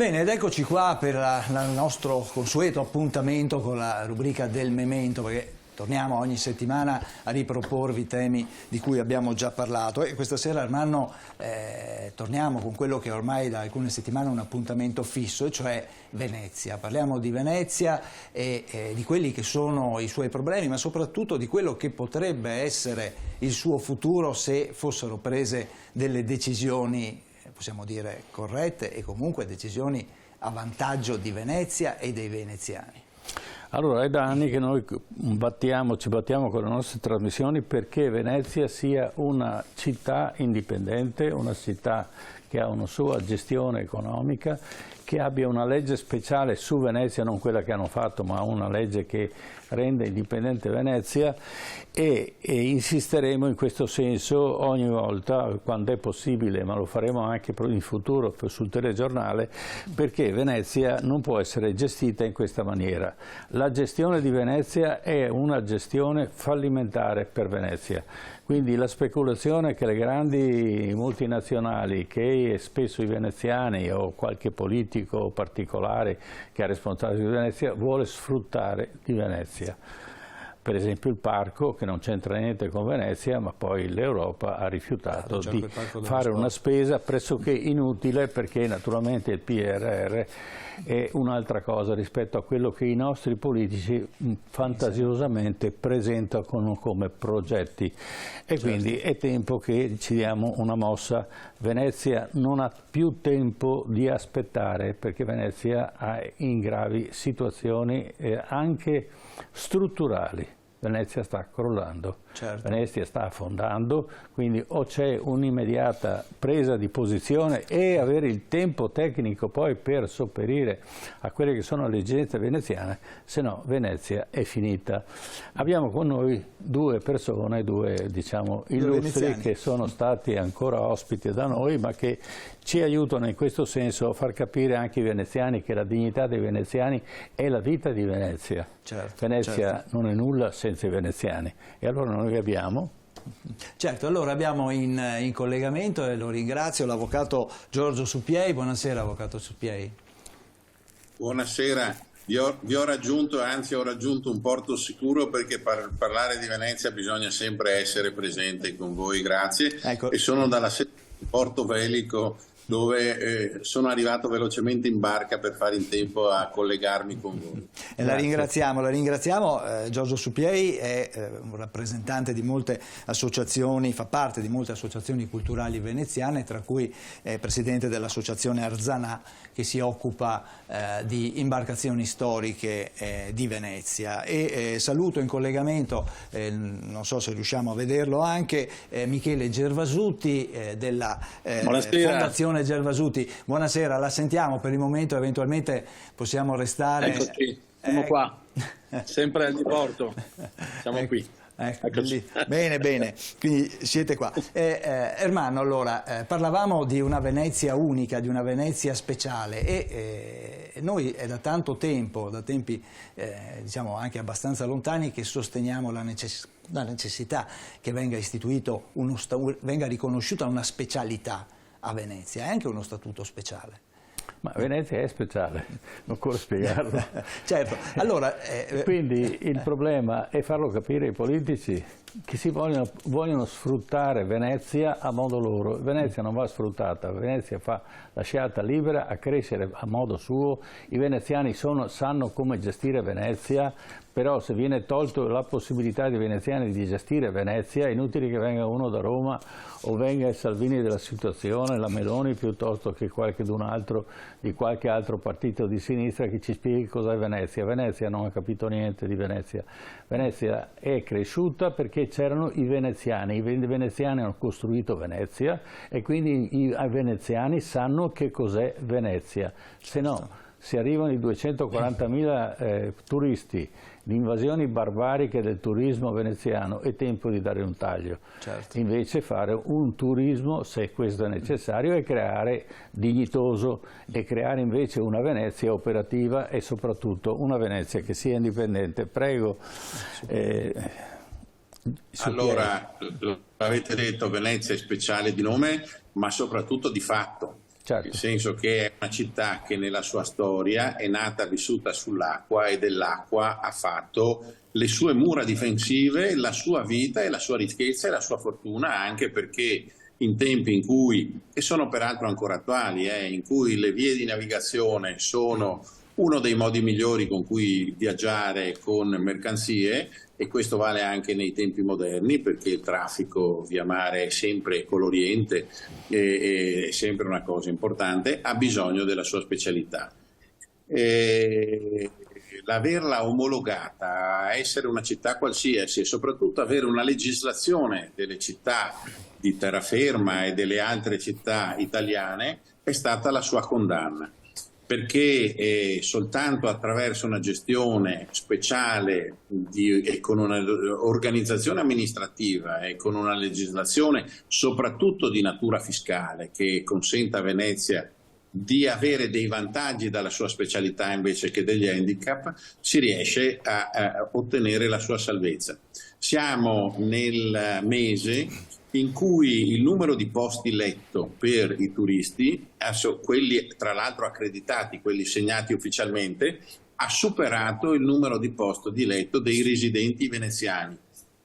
Bene, ed eccoci qua per il nostro consueto appuntamento con la rubrica del Memento, perché torniamo ogni settimana a riproporvi temi di cui abbiamo già parlato e questa sera, Ermanno, torniamo con quello che ormai da alcune settimane è un appuntamento fisso, e cioè Venezia. Parliamo di Venezia e di quelli che sono i suoi problemi, ma soprattutto di quello che potrebbe essere il suo futuro se fossero prese delle decisioni, possiamo dire, corrette e comunque decisioni a vantaggio di Venezia e dei veneziani. Allora, è da anni che noi ci battiamo con le nostre trasmissioni perché Venezia sia una città indipendente, una città che ha una sua gestione economica, che abbia una legge speciale su Venezia, non quella che hanno fatto, ma una legge che rende indipendente Venezia, e insisteremo in questo senso ogni volta, quando è possibile, ma lo faremo anche in futuro sul telegiornale, perché Venezia non può essere gestita in questa maniera. La gestione di Venezia è una gestione fallimentare per Venezia. Quindi la speculazione che le grandi multinazionali, che spesso i veneziani o qualche politico particolare che ha responsabilità di Venezia vuole sfruttare di Venezia. Per esempio il parco, che non c'entra niente con Venezia, ma poi l'Europa ha rifiutato di fare una spesa pressoché inutile, perché naturalmente il PRR è un'altra cosa rispetto a quello che i nostri politici fantasiosamente presentano come progetti. E quindi è tempo che ci diamo una mossa. Venezia non ha più tempo di aspettare, perché Venezia è in gravi situazioni anche strutturali. Venezia sta crollando, certo. Venezia sta affondando, quindi o c'è un'immediata presa di posizione e avere il tempo tecnico poi per sopperire a quelle che sono le esigenze veneziane, se no Venezia è finita. Abbiamo con noi due persone, diciamo illustri, che sono stati ancora ospiti da noi, ma che ci aiutano in questo senso a far capire anche ai veneziani che la dignità dei veneziani è la vita di Venezia. Certo, Venezia non è nulla senza i veneziani, e allora noi abbiamo. Certo, allora abbiamo in collegamento, e lo ringrazio, l'avvocato Giorgio Suppiei. Buonasera, avvocato Suppiei. Buonasera, vi ho raggiunto, anzi ho raggiunto un porto sicuro, perché per parlare di Venezia bisogna sempre essere presente con voi, grazie. Ecco. E sono dalla sede di Porto Velico, dove sono arrivato velocemente in barca per fare in tempo a collegarmi con voi. La ringraziamo. Giorgio Suppiei è un rappresentante di molte associazioni, fa parte di molte associazioni culturali veneziane, tra cui è presidente dell'associazione Arzanà, che si occupa di imbarcazioni storiche di Venezia. E saluto in collegamento, non so se riusciamo a vederlo anche, Michele Gervasuti della Fondazione Gervasuti. Buonasera, la sentiamo per il momento, eventualmente possiamo restare. Eccoci, siamo qua, sempre al diporto, siamo qui. Eccoci. Bene, bene, quindi siete qua. Ermanno, allora, parlavamo di una Venezia unica, di una Venezia speciale, e noi è da tanto tempo, da tempi diciamo anche abbastanza lontani, che sosteniamo la necessità che venga istituito venga riconosciuta una specialità a Venezia, è anche uno statuto speciale. Ma Venezia è speciale, non occorre spiegarlo. Certo, allora... Quindi il problema è farlo capire ai politici che si vogliono sfruttare Venezia a modo loro. Venezia non va sfruttata, Venezia va lasciata libera a crescere a modo suo. I veneziani sanno come gestire Venezia, però se viene tolto la possibilità ai veneziani di gestire Venezia, è inutile che venga uno da Roma o venga il Salvini della situazione, la Meloni, piuttosto che qualcun altro di qualche altro partito di sinistra che ci spieghi cos'è Venezia. Venezia non ha capito niente di Venezia. Venezia è cresciuta perché c'erano i veneziani veneziani hanno costruito Venezia, e quindi i veneziani sanno che cos'è Venezia. Se no, se arrivano i 240.000 turisti, le invasioni barbariche del turismo veneziano, è tempo di dare un taglio. Certo. Invece fare un turismo, se questo è necessario, e creare dignitoso, e creare invece una Venezia operativa e soprattutto una Venezia che sia indipendente. Prego. Allora, avete detto, Venezia è speciale di nome, ma soprattutto di fatto. Certo. Nel senso che è una città che nella sua storia è nata vissuta sull'acqua e dell'acqua ha fatto le sue mura difensive, la sua vita e la sua ricchezza e la sua fortuna, anche perché in tempi in cui, e sono peraltro ancora attuali, in cui le vie di navigazione sono uno dei modi migliori con cui viaggiare con mercanzie, e questo vale anche nei tempi moderni, perché il traffico via mare è sempre con l'Oriente, è sempre una cosa importante, ha bisogno della sua specialità. L'averla omologata a essere una città qualsiasi e soprattutto avere una legislazione delle città di terraferma e delle altre città italiane è stata la sua condanna, perché soltanto attraverso una gestione speciale e con un'organizzazione amministrativa e con una legislazione soprattutto di natura fiscale che consenta a Venezia di avere dei vantaggi dalla sua specialità invece che degli handicap, si riesce a ottenere la sua salvezza. Siamo nel mese in cui il numero di posti letto per i turisti, quelli tra l'altro accreditati, quelli segnati ufficialmente, ha superato il numero di posti di letto dei residenti veneziani.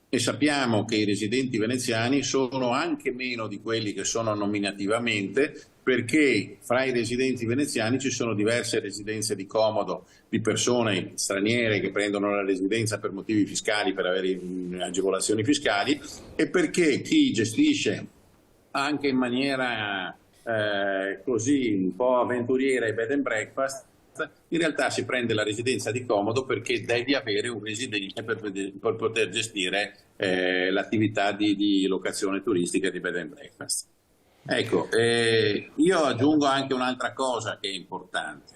E sappiamo che i residenti veneziani sono anche meno di quelli che sono nominativamente, perché fra i residenti veneziani ci sono diverse residenze di comodo di persone straniere che prendono la residenza per motivi fiscali, per avere agevolazioni fiscali, e perché chi gestisce anche in maniera così un po' avventuriera i bed and breakfast, in realtà si prende la residenza di comodo perché devi avere un residente per poter gestire l'attività di locazione turistica di bed and breakfast. Ecco, io aggiungo anche un'altra cosa che è importante.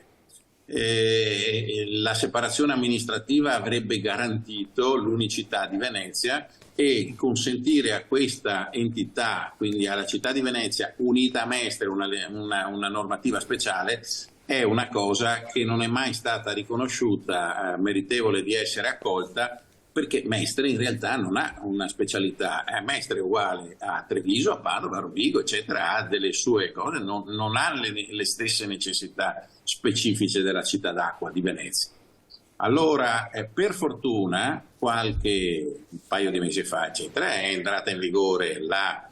La separazione amministrativa avrebbe garantito l'unicità di Venezia e consentire a questa entità, quindi alla città di Venezia, unita a Mestre, una normativa speciale, è una cosa che non è mai stata riconosciuta, meritevole di essere accolta, perché Mestre in realtà non ha una specialità. Mestre è uguale a Treviso, a Padova, a Rovigo, eccetera, ha delle sue cose, non ha le stesse necessità specifiche della città d'acqua di Venezia. Allora, per fortuna, un paio di mesi fa, eccetera, è entrata in vigore la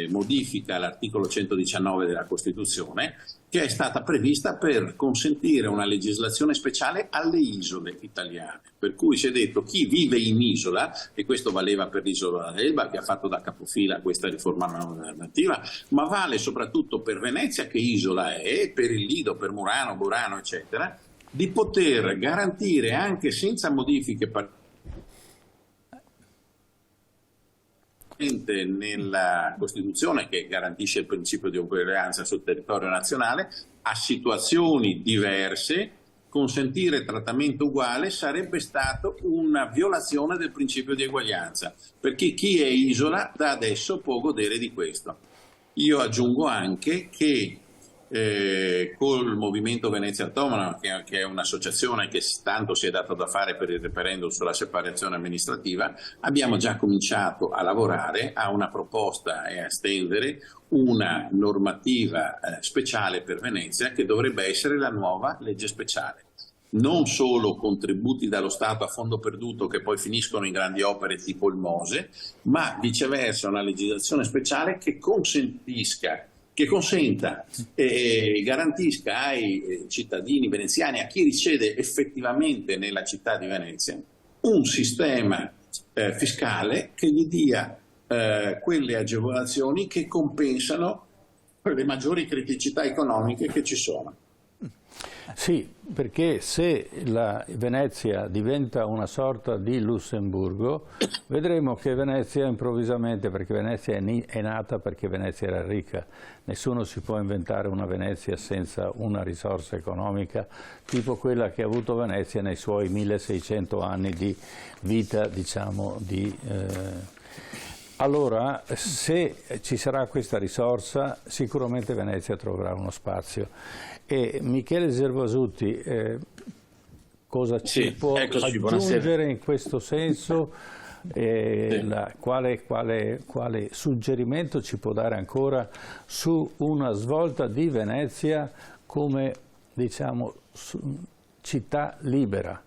modifica all'articolo 119 della Costituzione, che è stata prevista per consentire una legislazione speciale alle isole italiane, per cui si è detto chi vive in isola, e questo valeva per l'isola d'Elba che ha fatto da capofila questa riforma normativa, ma vale soprattutto per Venezia che isola è, per il Lido, per Murano, Burano eccetera, di poter garantire anche senza modifiche nella Costituzione, che garantisce il principio di uguaglianza sul territorio nazionale, a situazioni diverse consentire trattamento uguale sarebbe stato una violazione del principio di uguaglianza, perché chi è isola da adesso può godere di questo. Io aggiungo anche che col Movimento Venezia Autonoma, che è un'associazione che tanto si è dato da fare per il referendum sulla separazione amministrativa, abbiamo già cominciato a lavorare a una proposta e a stendere una normativa speciale per Venezia che dovrebbe essere la nuova legge speciale. Non solo contributi dallo Stato a fondo perduto che poi finiscono in grandi opere tipo il Mose, ma viceversa una legislazione speciale che consenta e garantisca ai cittadini veneziani, a chi risiede effettivamente nella città di Venezia, un sistema fiscale che gli dia quelle agevolazioni che compensano le maggiori criticità economiche che ci sono. Sì, perché se la Venezia diventa una sorta di Lussemburgo, vedremo che Venezia improvvisamente, perché Venezia è nata perché Venezia era ricca, nessuno si può inventare una Venezia senza una risorsa economica, tipo quella che ha avuto Venezia nei suoi 1600 anni di vita, diciamo, Allora, se ci sarà questa risorsa, sicuramente Venezia troverà uno spazio. E Michele Gervasutti, cosa ci può aggiungere buonasera. In questo senso? Quale suggerimento ci può dare ancora su una svolta di Venezia come, diciamo, città libera,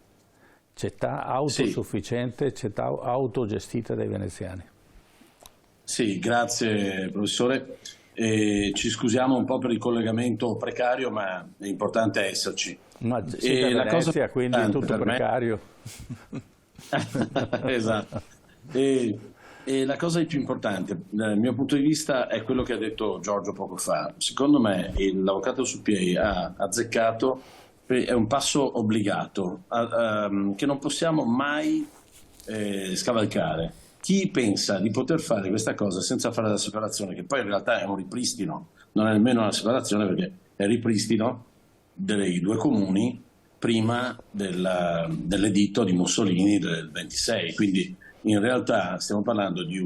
città autosufficiente, città autogestita dai veneziani? Sì, grazie professore. Ci scusiamo un po' per il collegamento precario, ma è importante esserci. Ma siete a Venezia, quindi è tutto precario. Esatto. E la cosa più importante dal mio punto di vista è quello che ha detto Giorgio poco fa. Secondo me l'avvocato Suppiei ha azzeccato, è un passo obbligato che non possiamo mai scavalcare. Chi pensa di poter fare questa cosa senza fare la separazione, che poi in realtà è un ripristino, non è nemmeno una separazione perché è il ripristino dei due comuni prima dell'editto di Mussolini del 26, quindi in realtà stiamo parlando di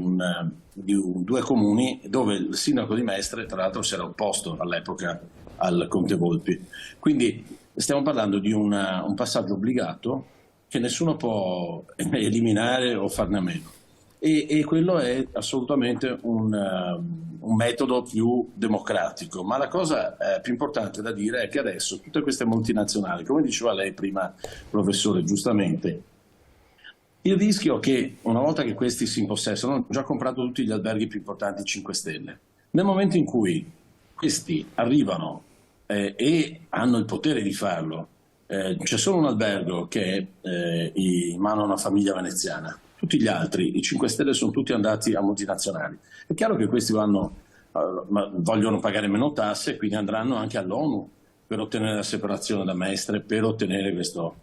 due comuni dove il sindaco di Mestre tra l'altro si era opposto all'epoca al Conte Volpi, quindi stiamo parlando di un passaggio obbligato che nessuno può eliminare o farne a meno e quello è assolutamente un metodo più democratico, ma la cosa più importante da dire è che adesso tutte queste multinazionali, come diceva lei prima professore giustamente, il rischio che una volta che questi si impossessano, hanno già comprato tutti gli alberghi più importanti 5 Stelle, nel momento in cui questi arrivano e hanno il potere di farlo, c'è solo un albergo che è in mano a una famiglia veneziana, tutti gli altri, i 5 Stelle sono tutti andati a multinazionali. È chiaro che questi vogliono pagare meno tasse, quindi andranno anche all'ONU per ottenere la separazione da Mestre, per ottenere questo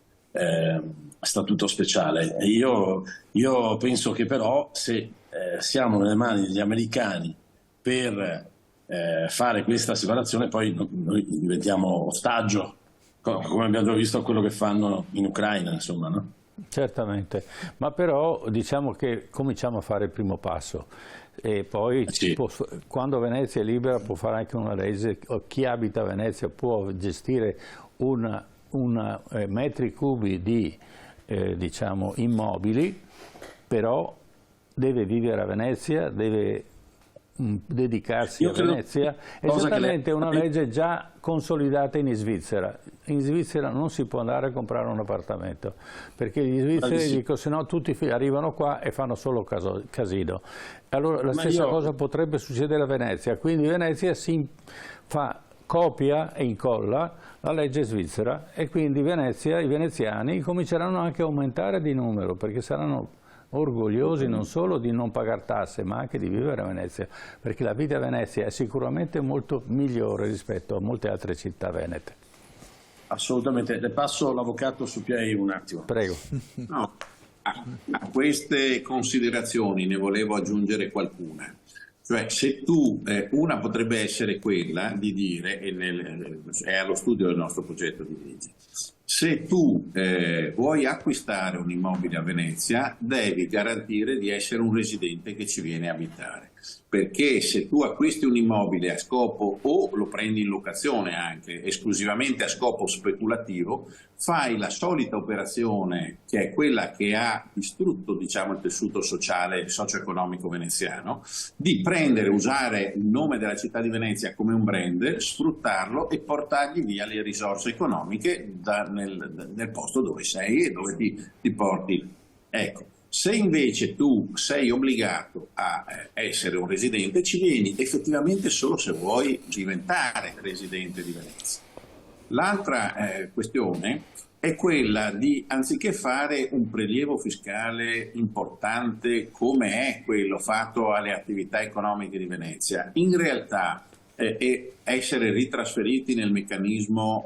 statuto speciale. Io penso che però se siamo nelle mani degli americani per fare questa separazione, poi noi diventiamo ostaggio, come abbiamo visto quello che fanno in Ucraina, insomma, no? Certamente, ma però diciamo che cominciamo a fare il primo passo e poi quando Venezia è libera può fare anche una legge, chi abita a Venezia può gestire metri cubi di diciamo immobili, però deve vivere a Venezia, deve dedicarsi a Venezia, esattamente una legge già consolidata in Svizzera. In Svizzera non si può andare a comprare un appartamento, perché gli svizzeri dicono se no tutti arrivano qua e fanno solo casino. Allora la stessa cosa potrebbe succedere a Venezia, quindi Venezia si fa copia e incolla la legge svizzera e quindi Venezia, i veneziani cominceranno anche a aumentare di numero, perché saranno orgogliosi non solo di non pagare tasse ma anche di vivere a Venezia, perché la vita a Venezia è sicuramente molto migliore rispetto a molte altre città venete. Assolutamente, le passo l'avvocato Suppiei un attimo. Prego. No, a queste considerazioni ne volevo aggiungere qualcuna. Cioè, se tu, una potrebbe essere quella di dire, è allo studio del nostro progetto di legge, se tu vuoi acquistare un immobile a Venezia, devi garantire di essere un residente che ci viene a abitare. Perché se tu acquisti un immobile a scopo o lo prendi in locazione anche esclusivamente a scopo speculativo, fai la solita operazione che è quella che ha distrutto, diciamo, il tessuto sociale e socio-economico veneziano, di prendere, usare il nome della città di Venezia come un brand, sfruttarlo e portargli via le risorse economiche nel posto dove sei e dove ti porti. Ecco. Se invece tu sei obbligato a essere un residente, ci vieni effettivamente solo se vuoi diventare residente di Venezia. L'altra questione è quella di, anziché fare un prelievo fiscale importante come è quello fatto alle attività economiche di Venezia, in realtà essere ritrasferiti nel meccanismo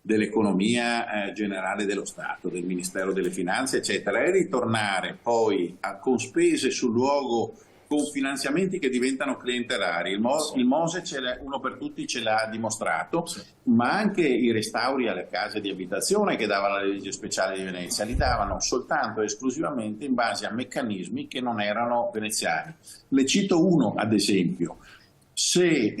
dell'economia generale dello Stato, del Ministero delle Finanze, eccetera, e ritornare poi con spese sul luogo, con finanziamenti che diventano clientelari. Il Mose uno per tutti ce l'ha dimostrato, sì. Ma anche i restauri alle case di abitazione che dava la legge speciale di Venezia li davano soltanto e esclusivamente in base a meccanismi che non erano veneziani. Le cito uno ad esempio. se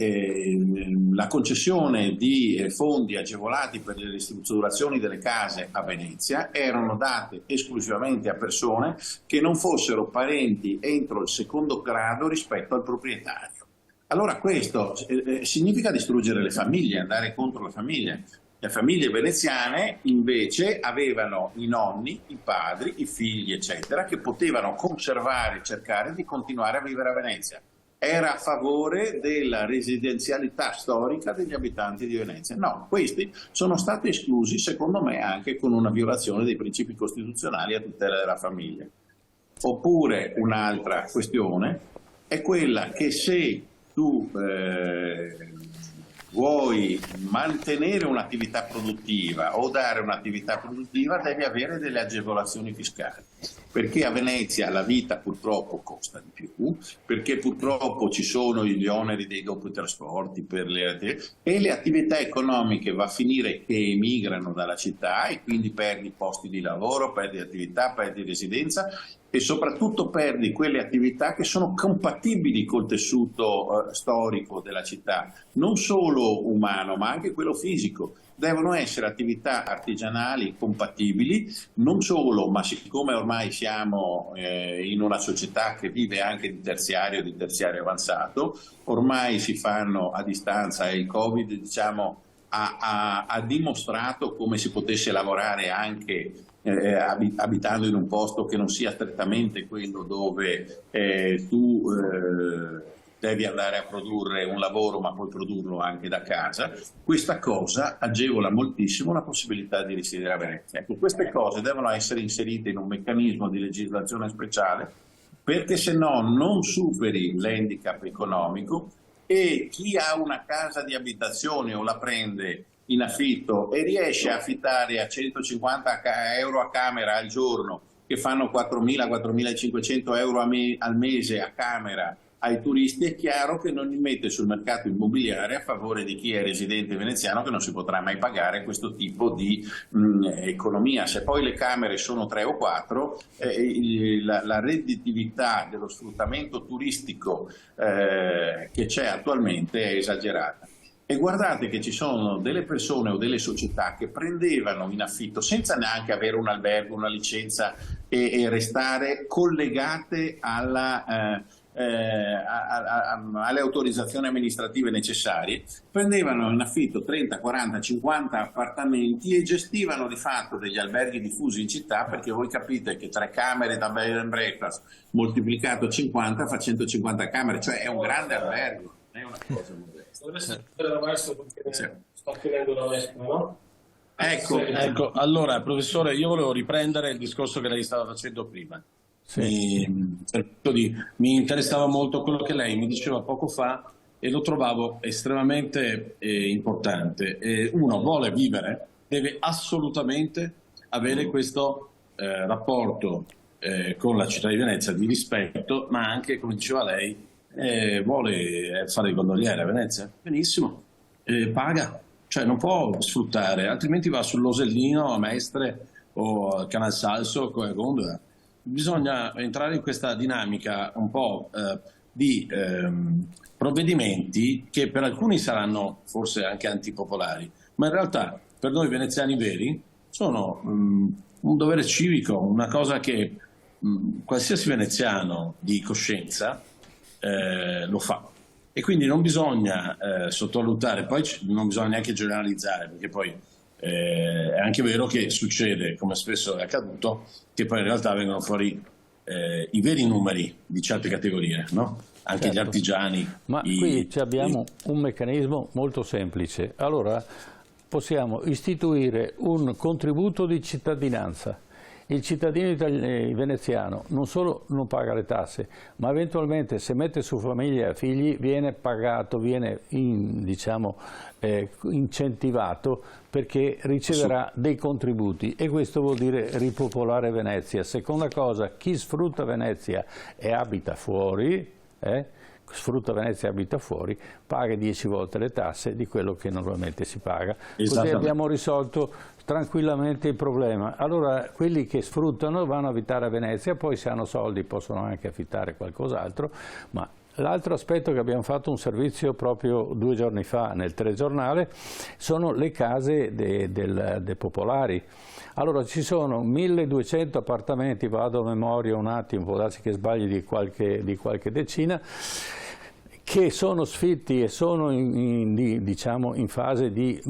la concessione di fondi agevolati per le ristrutturazioni delle case a Venezia erano date esclusivamente a persone che non fossero parenti entro il secondo grado rispetto al proprietario. Allora questo significa distruggere le famiglie, andare contro la famiglia. Le famiglie veneziane invece avevano i nonni, i padri, i figli, eccetera, che potevano conservare e cercare di continuare a vivere a Venezia. Era a favore della residenzialità storica degli abitanti di Venezia. No, questi sono stati esclusi, secondo me, anche con una violazione dei principi costituzionali a tutela della famiglia. Oppure un'altra questione è quella che se tu vuoi mantenere un'attività produttiva o dare un'attività produttiva, devi avere delle agevolazioni fiscali, perché a Venezia la vita purtroppo costa di più, perché purtroppo ci sono gli oneri dei doppi trasporti e le attività economiche va a finire che emigrano dalla città e quindi perdi posti di lavoro, perdi attività, perdi residenza e soprattutto perdi quelle attività che sono compatibili col tessuto storico della città, non solo umano ma anche quello fisico. Devono essere attività artigianali compatibili, non solo, ma siccome ormai siamo in una società che vive anche di terziario avanzato, ormai si fanno a distanza e il Covid, diciamo, ha dimostrato come si potesse lavorare anche abitando in un posto che non sia strettamente quello dove tu devi andare a produrre un lavoro ma puoi produrlo anche da casa. Questa cosa agevola moltissimo la possibilità di risiedere a Venezia. Ecco, queste cose devono essere inserite in un meccanismo di legislazione speciale, perché se no non superi l'handicap economico e chi ha una casa di abitazione o la prende in affitto e riesce a affittare a 150 euro a camera al giorno, che fanno 4.000-4.500 euro al mese a camera ai turisti, è chiaro che non li mette sul mercato immobiliare a favore di chi è residente veneziano, che non si potrà mai pagare questo tipo di economia. Se poi le camere sono 3 o 4, la redditività dello sfruttamento turistico che c'è attualmente è esagerata. E guardate che ci sono delle persone o delle società che prendevano in affitto senza neanche avere un albergo, una licenza e restare collegate alle autorizzazioni amministrative necessarie, prendevano in affitto 30, 40, 50 appartamenti e gestivano di fatto degli alberghi diffusi in città, perché voi capite che 3 camere da bed and breakfast moltiplicato 50 fa 150 camere, cioè è un grande albergo, non è una cosa modesta. Sta finendo la vespa, no? Ecco, allora professore, io volevo riprendere il discorso che lei stava facendo prima. Sì. Mi interessava molto quello che lei mi diceva poco fa e lo trovavo estremamente importante. Uno vuole vivere, deve assolutamente avere questo rapporto con la città di Venezia di rispetto, ma anche, come diceva lei, vuole fare il gondoliere a Venezia? Benissimo, paga, cioè non può sfruttare, altrimenti va sull'Osellino a Mestre o al Canal Salso con la gondola. Bisogna entrare in questa dinamica un po' di provvedimenti che per alcuni saranno forse anche antipopolari, ma in realtà per noi veneziani veri sono un dovere civico, una cosa che qualsiasi veneziano di coscienza lo fa. E quindi non bisogna sottovalutare, poi non bisogna neanche generalizzare, perché poi è anche vero che succede, come spesso è accaduto, che poi in realtà vengono fuori i veri numeri di certe categorie, no? Anche certo. Gli artigiani. Ma qui abbiamo un meccanismo molto semplice. Allora possiamo istituire un contributo di cittadinanza. Il cittadino veneziano non solo non paga le tasse, ma eventualmente se mette su famiglia e figli viene pagato, viene incentivato, perché riceverà dei contributi e questo vuol dire ripopolare Venezia. Seconda cosa, chi sfrutta Venezia e abita fuori, paga 10 volte le tasse di quello che normalmente si paga. Così abbiamo risolto tranquillamente il problema. Allora quelli che sfruttano vanno a abitare a Venezia, poi se hanno soldi possono anche affittare qualcos'altro, ma L'altro aspetto che abbiamo fatto un servizio proprio 2 giorni fa nel telegiornale sono le case dei popolari. Allora ci sono 1200 appartamenti, vado a memoria un attimo, può darsi che sbagli di qualche decina, che sono sfitti e sono in fase di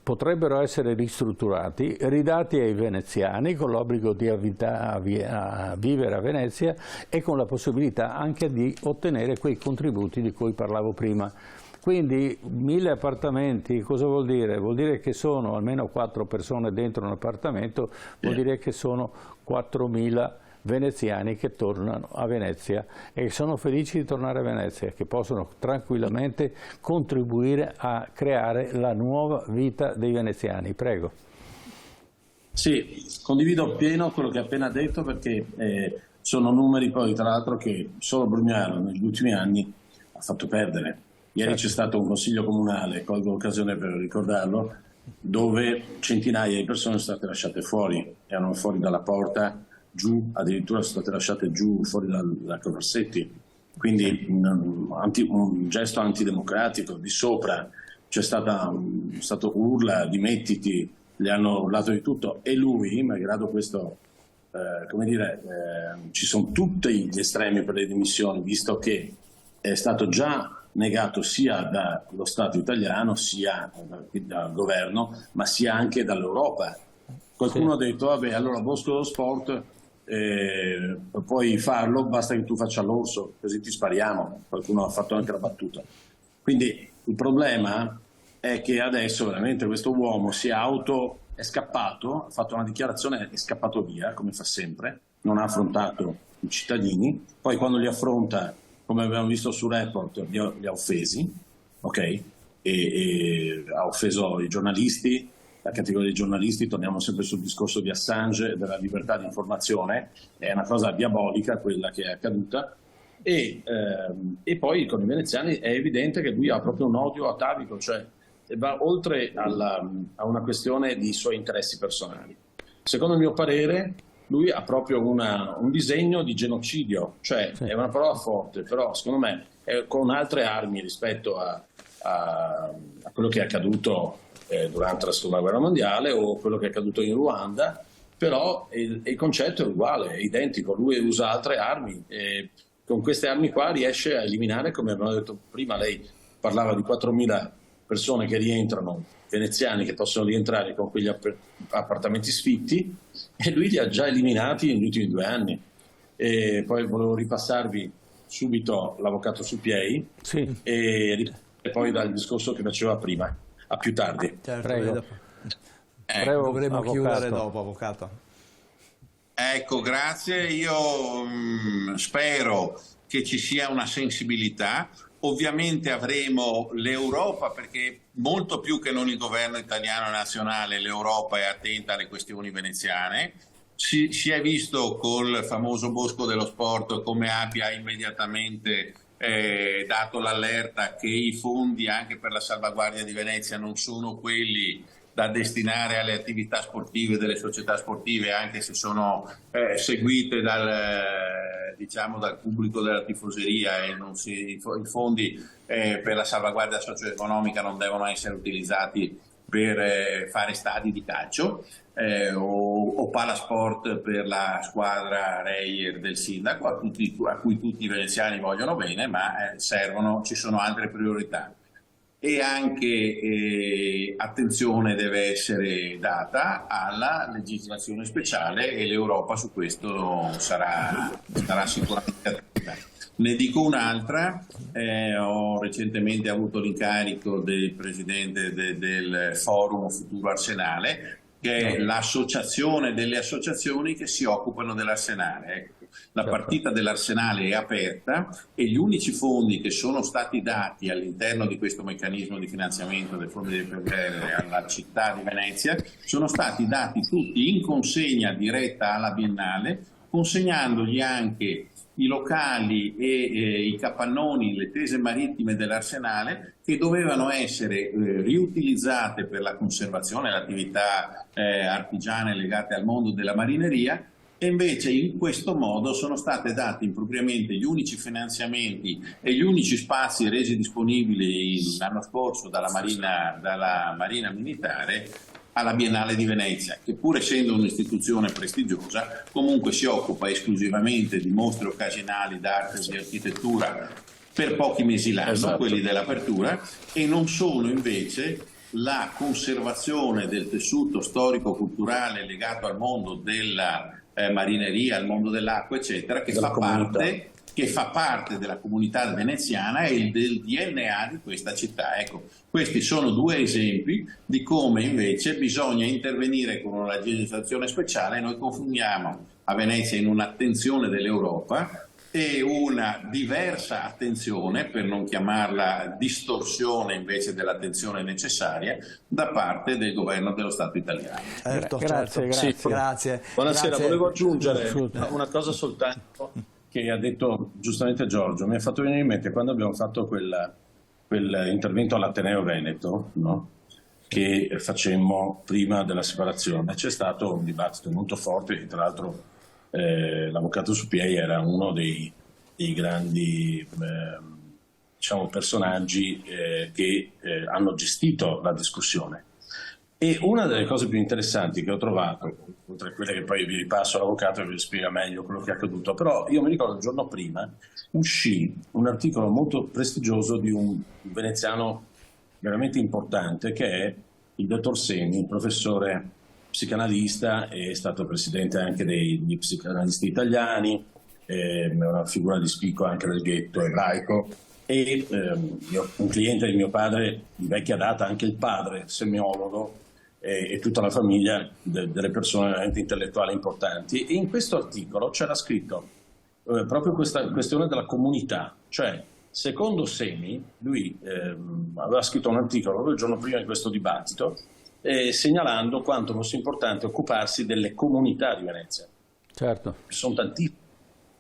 potrebbero essere ristrutturati, ridati ai veneziani con l'obbligo di vivere a Venezia e con la possibilità anche di ottenere quei contributi di cui parlavo prima. Quindi 1000 appartamenti cosa vuol dire? Vuol dire che sono almeno 4 persone dentro un appartamento, vuol dire che sono 4000 veneziani che tornano a Venezia e che sono felici di tornare a Venezia, che possono tranquillamente contribuire a creare la nuova vita dei veneziani. Prego. Sì, condivido appieno quello che ha appena detto, perché sono numeri poi tra l'altro che solo Brugnano negli ultimi anni ha fatto perdere. Ieri c'è stato un consiglio comunale, colgo l'occasione per ricordarlo, dove centinaia di persone sono state lasciate fuori, erano fuori dalla porta, giù, addirittura sono state lasciate giù fuori da Coversetti, quindi un gesto antidemocratico. Di sopra c'è stato urla, dimettiti, le hanno urlato di tutto, e lui, malgrado questo, ci sono tutti gli estremi per le dimissioni, visto che è stato già negato sia dallo Stato italiano, sia dal governo, ma sia anche dall'Europa. Qualcuno ha detto, vabbè, allora Bosco dello Sport puoi farlo, basta che tu faccia l'orso, così ti spariamo. Qualcuno ha fatto anche la battuta. Quindi il problema è che adesso veramente questo uomo è scappato, ha fatto una dichiarazione, è scappato via, come fa sempre, non ha affrontato i cittadini, poi quando li affronta, come abbiamo visto su Report, li ha offesi, ok? E ha offeso i giornalisti, la categoria dei giornalisti, torniamo sempre sul discorso di Assange, della libertà di informazione, è una cosa diabolica quella che è accaduta, e poi con i veneziani è evidente che lui ha proprio un odio atavico, cioè va oltre a una questione di suoi interessi personali. Secondo il mio parere lui ha proprio un disegno di genocidio, cioè è una parola forte, però secondo me è con altre armi rispetto a quello che è accaduto durante la Seconda Guerra Mondiale o quello che è accaduto in Ruanda, però il concetto è uguale, è identico. Lui usa altre armi e con queste armi qua riesce a eliminare, come abbiamo detto prima, lei parlava di 4.000 persone che rientrano, veneziani che possono rientrare con quegli appartamenti sfitti, e lui li ha già eliminati negli ultimi 2 anni. E poi volevo ripassarvi subito l'avvocato Suppiei, sì, e poi dal discorso che faceva prima. A più tardi. Certo, prego. Prego, dovremo avvocato. chiudere dopo, avvocato. Ecco, grazie. Io spero che ci sia una sensibilità. Ovviamente avremo l'Europa, perché molto più che non il governo italiano nazionale, l'Europa è attenta alle questioni veneziane. Si è visto col famoso Bosco dello Sport come abbia immediatamente dato l'allerta che i fondi anche per la salvaguardia di Venezia non sono quelli da destinare alle attività sportive delle società sportive, anche se sono seguite dal pubblico della tifoseria, e i fondi per la salvaguardia socio-economica non devono essere utilizzati per fare stadi di calcio o palasport per la squadra Reyer del sindaco, a cui tutti i veneziani vogliono bene, ma ci sono altre priorità. E anche attenzione deve essere data alla legislazione speciale, e l'Europa su questo sarà sicuramente attenta. Ne dico un'altra, ho recentemente avuto l'incarico del presidente del Forum Futuro Arsenale, che è l'associazione delle associazioni che si occupano dell'Arsenale. Ecco, la partita dell'Arsenale è aperta e gli unici fondi che sono stati dati all'interno di questo meccanismo di finanziamento del Fondo di PGR alla città di Venezia sono stati dati tutti in consegna diretta alla Biennale, consegnandogli anche i locali e i capannoni, le tese marittime dell'Arsenale, che dovevano essere riutilizzate per la conservazione e le attività artigiane legate al mondo della marineria, e invece in questo modo sono state date impropriamente gli unici finanziamenti e gli unici spazi resi disponibili l'anno scorso dalla Marina Militare alla Biennale di Venezia, che pur essendo un'istituzione prestigiosa comunque si occupa esclusivamente di mostre occasionali d'arte e di architettura per pochi mesi l'anno, quelli dell'apertura, e non sono invece la conservazione del tessuto storico-culturale legato al mondo della marineria, al mondo dell'acqua, eccetera, che fa parte della comunità veneziana e del DNA di questa città. Ecco, questi sono due esempi di come invece bisogna intervenire con una legislazione speciale. Noi confondiamo a Venezia in un'attenzione dell'Europa e una diversa attenzione, per non chiamarla distorsione invece dell'attenzione necessaria, da parte del governo dello Stato italiano. Grazie. Buonasera, grazie. Volevo aggiungere una cosa soltanto che ha detto giustamente Giorgio. Mi ha fatto venire in mente quando abbiamo fatto quell'intervento all'Ateneo Veneto, no? Che facemmo prima della separazione. C'è stato un dibattito molto forte, e tra l'altro l'avvocato Suppiei era uno dei grandi personaggi che hanno gestito la discussione. E una delle cose più interessanti che ho trovato, oltre a quelle che poi vi ripasso all'avvocato che vi spiega meglio quello che è accaduto, però io mi ricordo il giorno prima uscì un articolo molto prestigioso di un veneziano veramente importante che è il dottor Semi, professore psicanalista, è stato presidente anche degli psicanalisti italiani, è una figura di spicco anche del ghetto ebraico, e un cliente di mio padre di vecchia data, anche il padre semiologo, e tutta la famiglia delle persone veramente intellettuali importanti. E in questo articolo c'era scritto proprio questa questione della comunità, cioè secondo Semi, lui aveva scritto un articolo il giorno prima di questo dibattito, segnalando quanto fosse importante occuparsi delle comunità di Venezia. Certo. Sono tantissime.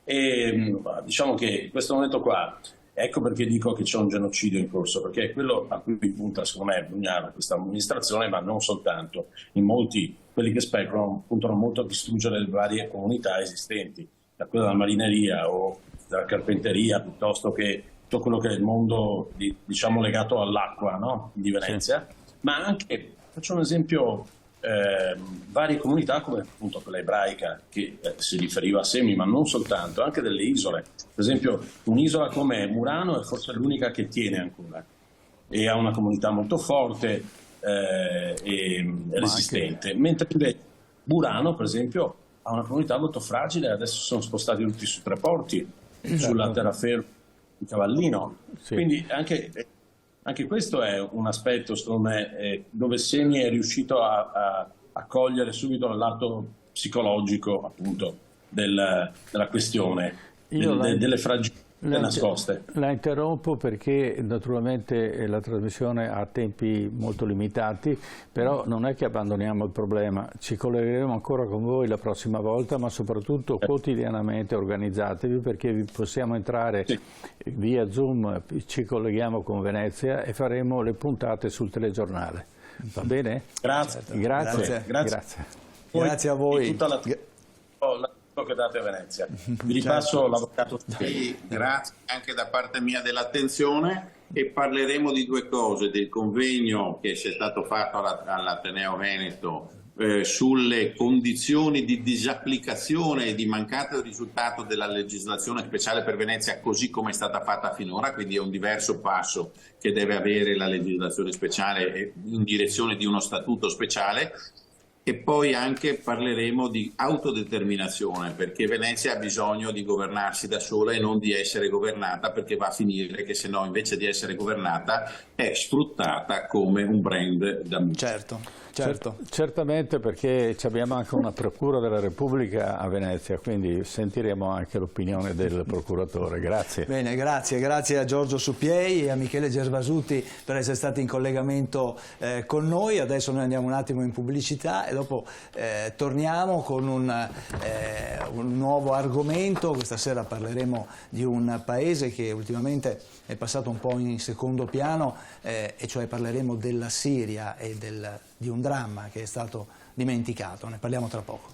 E diciamo che in questo momento qua, ecco perché dico che c'è un genocidio in corso, perché è quello a cui punta, secondo me, Brugnaro, questa amministrazione, ma non soltanto. In molti, quelli che speculano, puntano molto a distruggere le varie comunità esistenti, da quella della marineria o della carpenteria, piuttosto che tutto quello che è il mondo diciamo legato all'acqua, no? Di Venezia, sì. Ma anche, faccio un esempio, varie comunità come appunto quella ebraica che si riferiva a Semi, ma non soltanto, anche delle isole. Per esempio un'isola come Murano è forse l'unica che tiene ancora e ha una comunità molto forte e resistente, mentre Burano per esempio ha una comunità molto fragile. Adesso sono spostati tutti su Tre Porti, sulla terraferma di Cavallino, sì. Quindi anche questo è un aspetto, secondo me, dove Semi è riuscito a cogliere subito il lato psicologico, appunto, della questione, delle fragilità nascoste. La interrompo perché naturalmente la trasmissione ha tempi molto limitati, però non è che abbandoniamo il problema, ci collegheremo ancora con voi la prossima volta, ma soprattutto quotidianamente organizzatevi, perché vi possiamo entrare via Zoom, ci colleghiamo con Venezia e faremo le puntate sul telegiornale. Va bene? Grazie. Grazie a voi. Che date a Venezia. Vi ripasso l'avvocato. Grazie anche da parte mia dell'attenzione, e parleremo di due cose: del convegno che è stato fatto all'Ateneo Veneto sulle condizioni di disapplicazione e di mancato risultato della legislazione speciale per Venezia così come è stata fatta finora, quindi è un diverso passo che deve avere la legislazione speciale in direzione di uno statuto speciale. E poi anche parleremo di autodeterminazione, perché Venezia ha bisogno di governarsi da sola e non di essere governata, perché va a finire che se no invece di essere governata è sfruttata come un brand da musica. Certo. Certamente, perché abbiamo anche una procura della Repubblica a Venezia, quindi sentiremo anche l'opinione del procuratore. Grazie. Bene, grazie a Giorgio Suppiei e a Michele Gervasuti per essere stati in collegamento con noi. Adesso noi andiamo un attimo in pubblicità e dopo torniamo con un nuovo argomento. Questa sera parleremo di un paese che ultimamente è passato un po' in secondo piano, e cioè parleremo della Siria e di un dramma che è stato dimenticato. Ne parliamo tra poco.